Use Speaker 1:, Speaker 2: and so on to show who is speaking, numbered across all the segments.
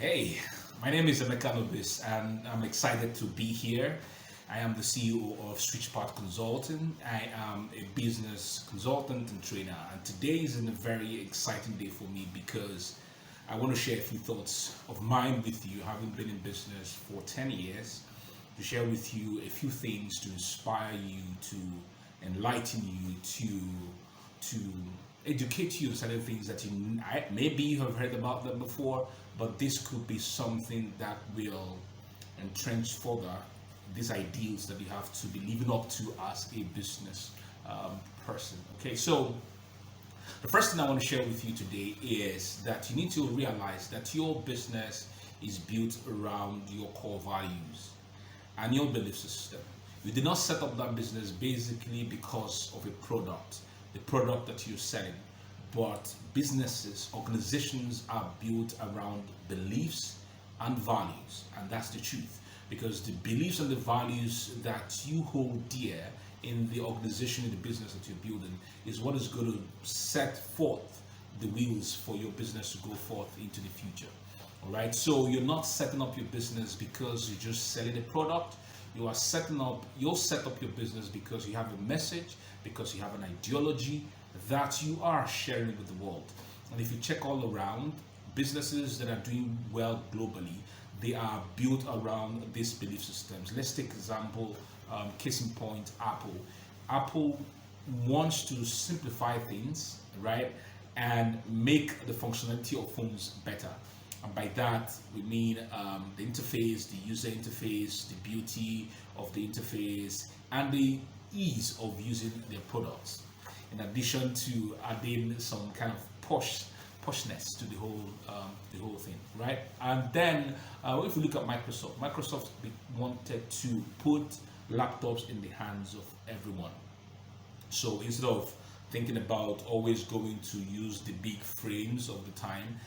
Speaker 1: Hey, my name is Emeka Nobis, and I'm excited to be here. I am the CEO of Switchpart Consulting. I am a business consultant and trainer, and today is a very exciting day for me because I want to share a few thoughts of mine with you, having been in business for 10 years, to share with you a few things to inspire you, to enlighten you, to educate you on certain things that maybe you have heard about them before, but this could be something that will entrench further these ideals that you have to be living up to as a business person. Okay, so the first thing I want to share with you today is that you need to realize that your business is built around your core values and your belief system. You did not set up that business basically because of a product, the product that you're selling, but businesses, organizations are built around beliefs and values, and that's the truth. Because the beliefs and the values that you hold dear in the organization, in the business that you're building, is what is going to set forth the wheels for your business to go forth into the future. All right, so you're not setting up your business because you're just selling a product. You'll set up your business because you have a message, because you have an ideology that you are sharing with the world. And if you check all around, businesses that are doing well globally, they are built around these belief systems. Let's take example, case in point, Apple. Apple wants to simplify things, right, and make the functionality of phones better. And by that, we mean the interface, the user interface, the beauty of the interface, and the ease of using their products. In addition to adding some kind of poshness to the whole thing, right? And then if we look at Microsoft, Microsoft wanted to put laptops in the hands of everyone. So instead of thinking about always going to use the big frames of the time,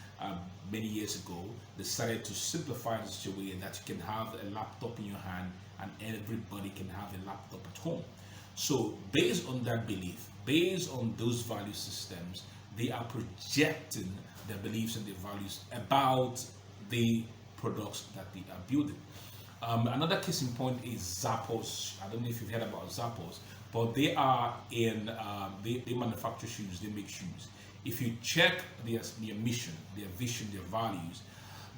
Speaker 1: many years ago, they decided to simplify it in such a way that you can have a laptop in your hand and everybody can have a laptop at home. So based on that belief, based on those value systems, they are projecting their beliefs and their values about the products that they are building. Another case in point is Zappos. I don't know if you've heard about Zappos, but they are they manufacture shoes, they make shoes. If you check their mission, their vision, their values,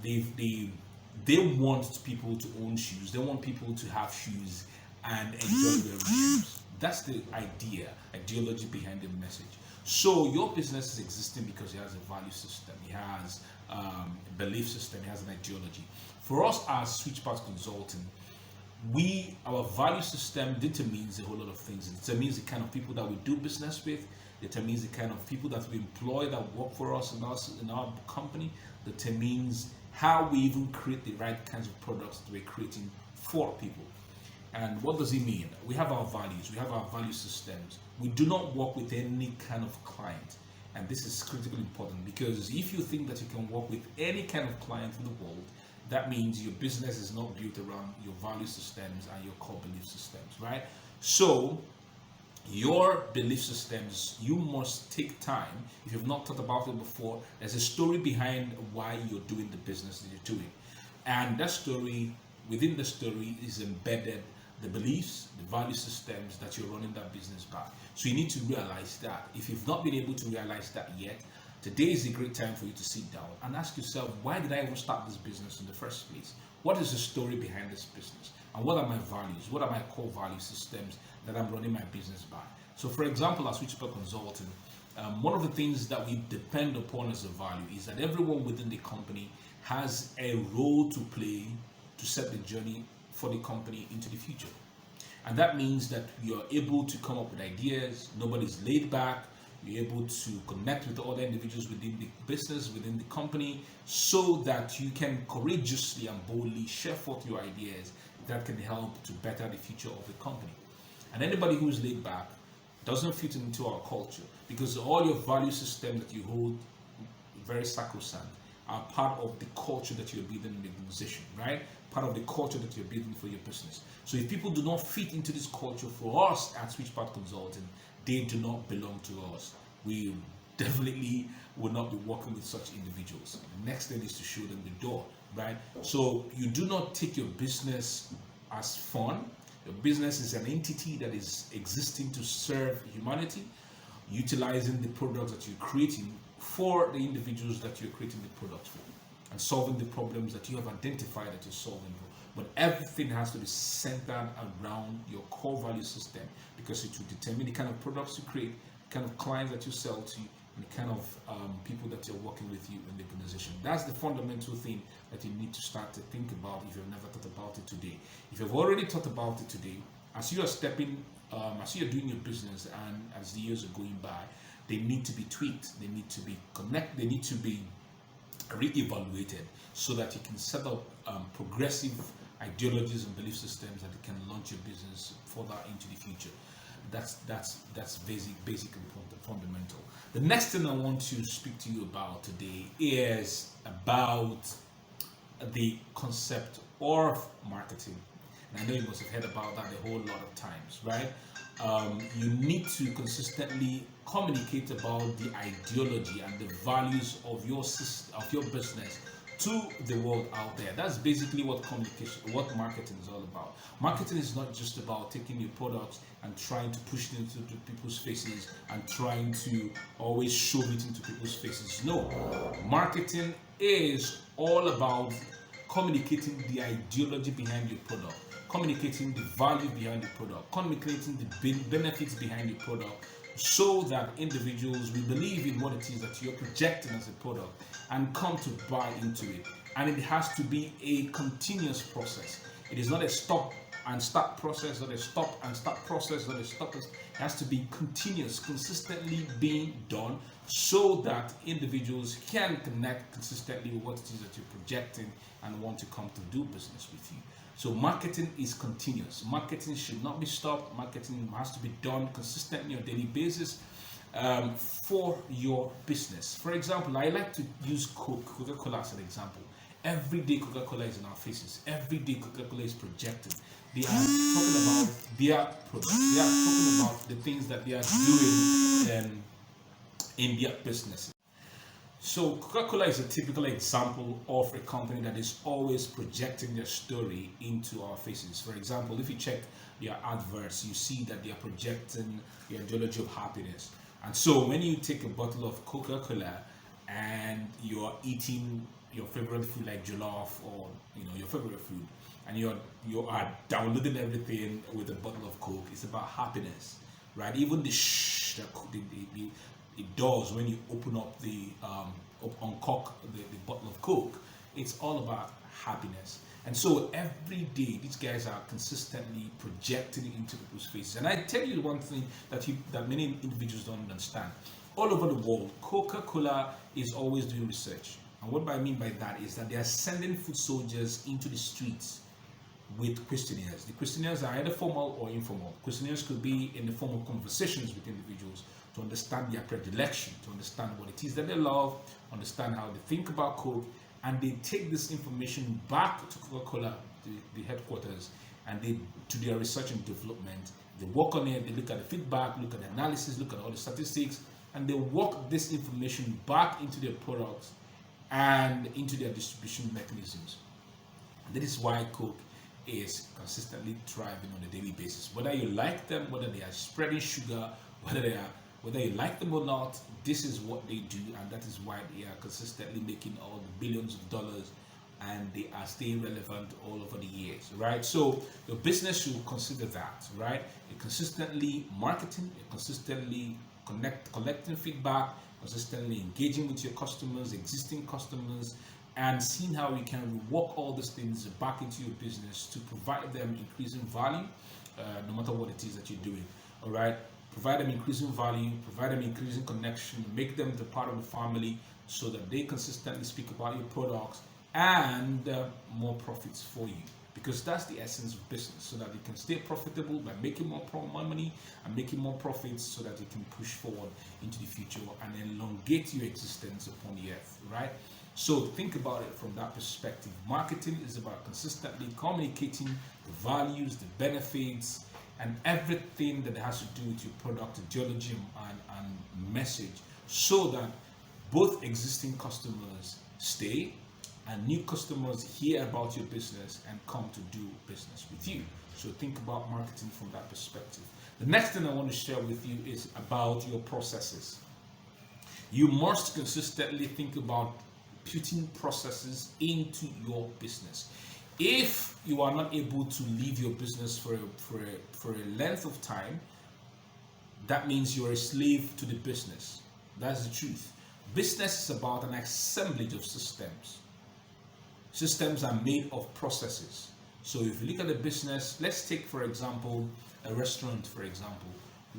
Speaker 1: they want people to own shoes. They want people to have shoes and enjoy wearing shoes. That's the ideology behind the message. So your business is existing because it has a value system, it has a belief system, it has an ideology. For us as Switchpart Consulting, our value system determines a whole lot of things. It determines the kind of people that we do business with, determines the kind of people that we employ that work for us in our company, determines how we even create the right kinds of products that we're creating for people. And what does it mean? We have our values, we have our value systems. We do not work with any kind of client. And this is critically important because if you think that you can work with any kind of client in the world, that means your business is not built around your value systems and your core belief systems, right? So your belief systems, you must take time. If you've not thought about it before, there's a story behind why you're doing the business that you're doing. And that story, within the story, is embedded the beliefs, the value systems that you're running that business by. So you need to realize that. If you've not been able to realize that yet, today is a great time for you to sit down and ask yourself, why did I even start this business in the first place? What is the story behind this business? And what are my values? What are my core value systems that I'm running my business by? So for example, as Switchpart Consulting, one of the things that we depend upon as a value is that everyone within the company has a role to play to set the journey for the company into the future. And that means that you're able to come up with ideas, nobody's laid back, you're able to connect with other individuals within the business, within the company, so that you can courageously and boldly share forth your ideas that can help to better the future of the company. And anybody who's laid back doesn't fit into our culture because all your value system that you hold very sacrosanct are part of the culture that you're building in the organization, right? Part of the culture that you're building for your business. So if people do not fit into this culture, for us at Switchpart Consulting, they do not belong to us. We definitely will not be working with such individuals. The next thing is to show them the door, right? So you do not take your business as fun. Your business is an entity that is existing to serve humanity, utilizing the products that you're creating for the individuals that you're creating the products for, and solving the problems that you have identified that you're solving for. But everything has to be centered around your core value system, because it will determine the kind of products you create, the kind of clients that you sell to, and the kind of people that are working with you in the organization. That's the fundamental thing that you need to start to think about if you've never thought about it today. If you've already thought about it today, as you are stepping, as you are doing your business, and as the years are going by, they need to be tweaked, they need to be connected, they need to be re-evaluated, so that you can set up progressive ideologies and belief systems that you can launch your business further into the future. That's basic and fundamental. The next thing I want to speak to you about today is about the concept of marketing. And I know you must have heard about that a whole lot of times, right? You need to consistently communicate about the ideology and the values of your business to the world out there. That's basically what marketing is all about. Marketing is not just about taking your products and trying to push it into people's faces and trying to always shove it into people's faces. No, marketing is all about communicating the ideology behind your product, communicating the value behind the product, communicating the benefits behind the product, so that individuals will believe in what it is that you're projecting as a product and come to buy into it. And it has to be a continuous process. It is not a stop and start process, not a stop and start process, not a stop. It has to be continuous, consistently being done, so that individuals can connect consistently with what it is that you're projecting and want to come to do business with you. So marketing is continuous. Marketing should not be stopped. Marketing has to be done consistently on a daily basis for your business. For example, I like to use Coca-Cola as an example. Every day Coca-Cola is in our faces. Every day Coca-Cola is projected. They are talking about their products. They are talking about the things that they are doing in their businesses. So Coca-Cola is a typical example of a company that is always projecting their story into our faces. For example, if you check their adverts, you see that they are projecting the ideology of happiness. And so when you take a bottle of Coca-Cola and you're eating your favorite food like jollof, or your favorite food, and you are downloading everything with a bottle of Coke, it's about happiness, right? Even the it does when you open up the uncork the bottle of Coke, it's all about happiness. And so every day these guys are consistently projecting it into people's faces. And I tell you one thing that many individuals don't understand. All over the world, Coca-Cola is always doing research. And what I mean by that is that they are sending food soldiers into the streets with questionnaires. The questionnaires are either formal or informal. Questionnaires could be in the form of conversations with individuals to understand their predilection, to understand what it is that they love, understand how they think about Coke, and they take this information back to Coca-Cola, the headquarters, and they do their research and development. They work on it, they look at the feedback, look at the analysis, look at all the statistics, and they work this information back into their products and into their distribution mechanisms. And that is why Coke is consistently thriving on a daily basis. Whether you like them, whether they are spreading sugar, whether you like them or not, this is what they do, and that is why they are consistently making all the billions of dollars, and they are staying relevant all over the years, right? So your business should consider that, right? You're consistently marketing, you're consistently collecting feedback, consistently engaging with your customers, existing customers, and seeing how you can work all these things back into your business to provide them increasing value, no matter what it is that you're doing. All right, provide them increasing value, provide them increasing connection, make them the part of the family, so that they consistently speak about your products and more profits for you. Because that's the essence of business, so that you can stay profitable by making more money and making more profits, so that you can push forward into the future and elongate your existence upon the earth, right? So think about it from that perspective. Marketing is about consistently communicating the values, the benefits, and everything that has to do with your product ideology and message so that both existing customers stay and new customers hear about your business and come to do business with you. So think about marketing from that perspective. The next thing I want to share with you is about your processes. You must consistently think about putting processes into your business. If you are not able to leave your business for a length of time, that means you're a slave to the business. That's the truth. Business is about an assemblage of systems. Systems are made of processes. So if you look at the business, let's take for example a restaurant, for example.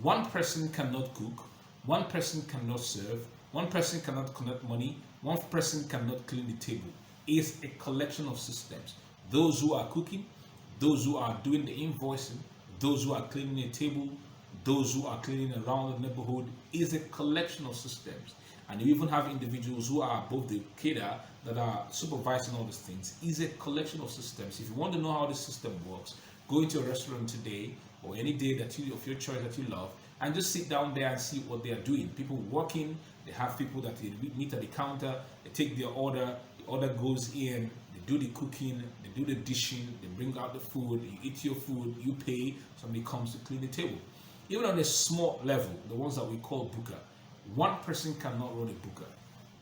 Speaker 1: One person cannot cook, one person cannot serve, one person cannot collect money, one person cannot clean the table. It's a collection of systems. Those who are cooking, those who are doing the invoicing, those who are cleaning the table, those who are cleaning around the neighborhood, is a collection of systems. And you even have individuals who are above the caterer that are supervising all these things. Is a collection of systems. If you want to know how the system works, go into a restaurant today or any day that you of your choice that you love, and just sit down there and see what they are doing. People working, they have people that they meet at the counter, they take their order, the order goes in, they do the cooking, they do the dishing, they bring out the food, you eat your food, you pay, somebody comes to clean the table. Even on a small level, the ones that we call booker, one person cannot run a booker.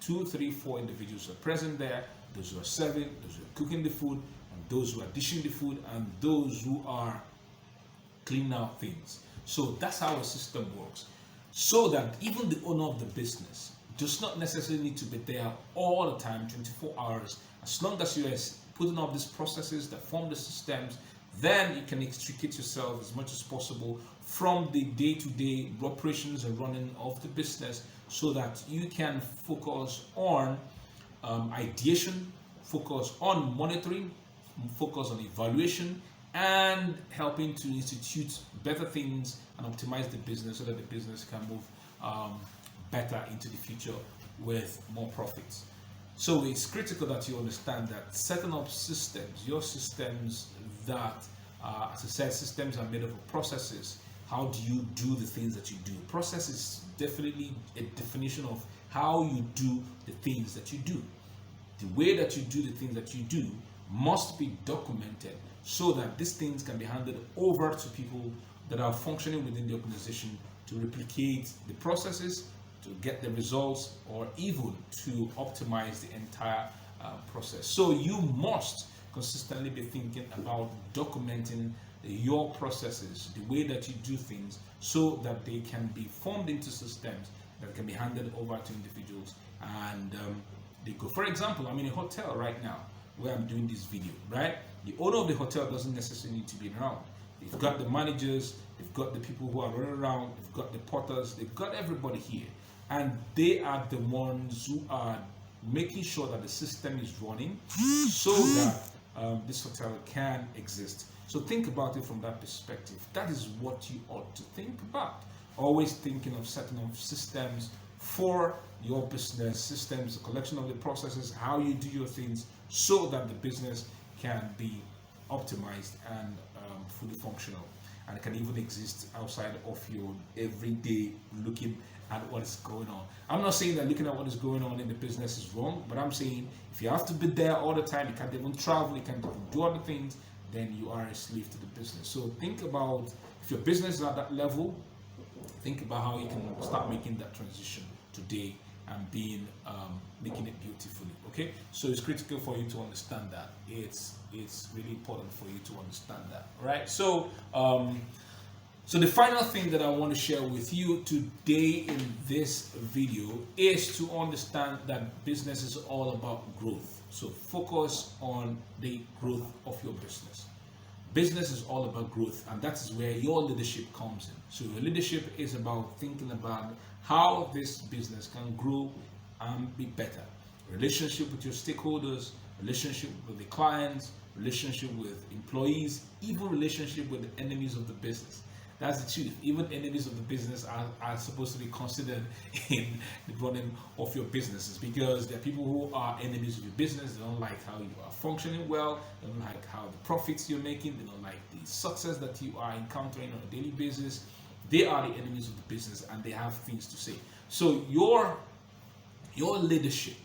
Speaker 1: 2, 3, 4 individuals are present there, those who are serving, those who are cooking the food, and those who are dishing the food, and those who are cleaning out things. So that's how a system works. So that even the owner of the business does not necessarily need to be there all the time, 24 hours. As long as you are putting up these processes that form the systems, then you can extricate yourself as much as possible from the day-to-day operations and running of the business, so that you can focus on ideation, focus on monitoring, focus on evaluation, and helping to institute better things and optimize the business so that the business can move better into the future with more profits. So it's critical that you understand that setting up systems, your systems that, as I said, systems are made up of processes. How do you do the things that you do? Process is definitely a definition of how you do the things that you do. The way that you do the things that you do must be documented so that these things can be handed over to people that are functioning within the organization to replicate the processes, to get the results, or even to optimize the entire process. So you must consistently be thinking about documenting your processes, the way that you do things, so that they can be formed into systems that can be handed over to individuals and they go. For example, I'm in a hotel right now where I'm doing this video, right? The owner of the hotel doesn't necessarily need to be around. They've got the managers, they've got the people who are running around, they've got the porters, they've got everybody here. And they are the ones who are making sure that the system is running so that this hotel can exist. So think about it from that perspective. That is what you ought to think about. Always thinking of setting up systems for your business, systems, a collection of the processes, how you do your things, so that the business can be optimized and fully functional, and it can even exist outside of your everyday looking at what is going on. I'm not saying that looking at what is going on in the business is wrong, but I'm saying if you have to be there all the time, you can't even travel, you can't even do other things, then you are a slave to the business. So think about, if your business is at that level, think about how you can start making that transition today and making it beautifully. Okay, so it's critical for you to understand that. It's really important for you to understand that. All right. So so the final thing that I want to share with you today in this video is to understand that business is all about growth. So focus on the growth of your business. Business is all about growth, and that is where your leadership comes in. So your leadership is about thinking about how this business can grow and be better. Relationship with your stakeholders, relationship with the clients, relationship with employees, even relationship with the enemies of the business. That's the truth. Even enemies of the business are supposed to be considered in the running of your businesses, because there are people who are enemies of your business. They don't like how you are functioning well. They don't like how the profits you're making. They don't like the success that you are encountering on a daily basis. They are the enemies of the business, and they have things to say. So your leadership,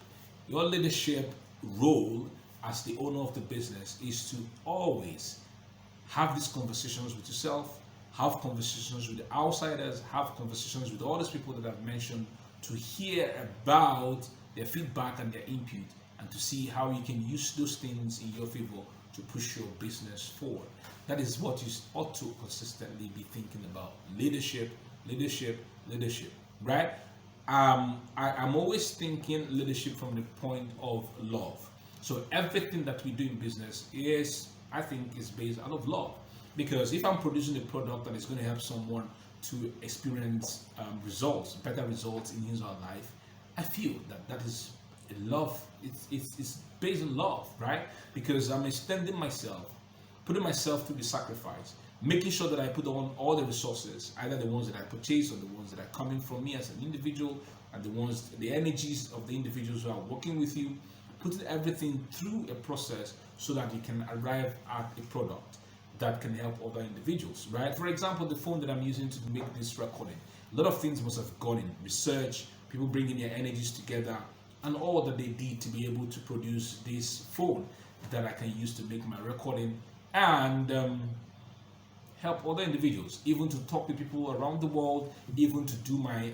Speaker 1: your leadership role as the owner of the business is to always have these conversations with yourself, have conversations with the outsiders, have conversations with all these people that I've mentioned to hear about their feedback and their input, and to see how you can use those things in your favor to push your business forward. That is what you ought to consistently be thinking about. Leadership, leadership, leadership, right? I'm always thinking leadership from the point of love. So everything that we do in business is, I think, is based out of love. Because if I'm producing a product that is going to help someone to experience results, better results in his or her life, I feel that that is a love. It's based on love, right? Because I'm extending myself, putting myself through the sacrifice, making sure that I put on all the resources, either the ones that I purchase or the ones that are coming from me as an individual, and the energies of the individuals who are working with you, putting everything through a process so that you can arrive at a product that can help other individuals, right? For example, the phone that I'm using to make this recording, a lot of things must have gone in research, people bringing their energies together, and all that they did to be able to produce this phone that I can use to make my recording and help other individuals, even to talk to people around the world, even to do my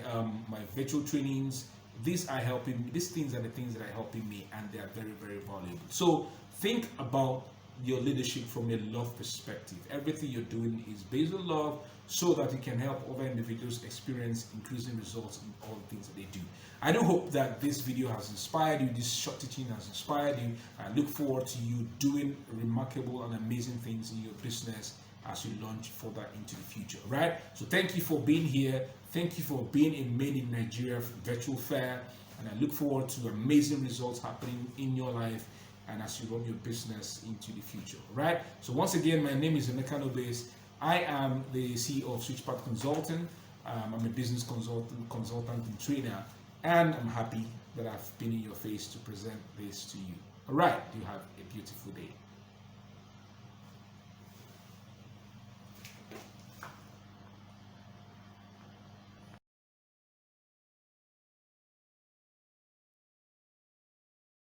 Speaker 1: my virtual trainings. These things are the things that are helping me, and they are very, very valuable. So think about your leadership from a love perspective. Everything you're doing is based on love, so that you can help other individuals experience increasing results in all the things that they do. I do hope that this video has inspired you, this short teaching has inspired you. I look forward to you doing remarkable and amazing things in your business as you launch further into the future, right? So thank you for being here. Thank you for being in Made in Nigeria virtual fair, and I look forward to amazing results happening in your life and as you run your business into the future, right? So once again, my name is Emeka Nobis. I am the CEO of Speech Consulting. I'm a business consultant and trainer, and I'm happy that I've been in your face to present this to you. All right, you have a beautiful day.